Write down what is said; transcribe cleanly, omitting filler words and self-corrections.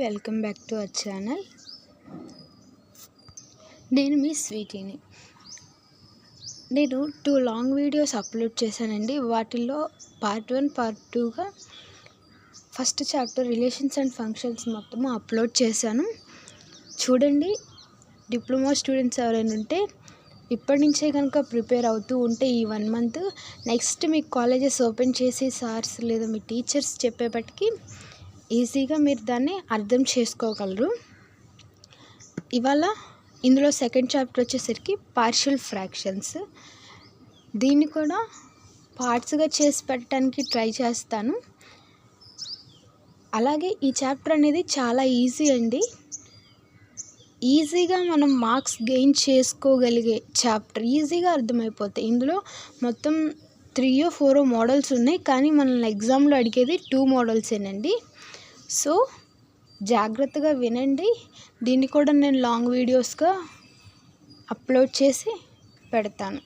Welcome back to our channel. నేను మీ స్వీటీని. నేను 2 long videos upload చేశానండి. వాటిల్లో పార్ట్ 1 పార్ట్ 2గా first chapter relations and functions మొత్తము అప్లోడ్ చేశాను. చూడండి. డిప్లొమా స్టూడెంట్స్ ఎవరైనా ఉంటే ఇప్పటి నుంచే కనుక ప్రిపేర్ అవుతూ ఉంటే ఈ 1 మంత్ నెక్స్ట్ మీకు కాలేజెస్ ఓపెన్ చేసి సార్స్ లేదా మీ టీచర్స్ చెప్పేపటికి ఈజీగా మీరు దాన్ని అర్థం చేసుకోగలరు. ఇవాళ ఇందులో సెకండ్ చాప్టర్ వచ్చేసరికి పార్షియల్ ఫ్రాక్షన్స్. దీన్ని కూడా పార్ట్స్గా చేసి పెట్టడానికి ట్రై చేస్తాను. అలాగే ఈ చాప్టర్ అనేది చాలా ఈజీ అండి. ఈజీగా మనం మార్క్స్ గెయిన్ చేసుకోగలిగే చాప్టర్, ఈజీగా అర్థమైపోతాయి. ఇందులో మొత్తం 3 or 4 మోడల్స్ ఉన్నాయి, కానీ మనల్ని ఎగ్జామ్లో అడిగేది 2 మోడల్సేనండి. సో జాగ్రత్తగా వినండి. దీన్ని కూడా నేను లాంగ్ వీడియోస్గా అప్లోడ్ చేసి పెడతాను.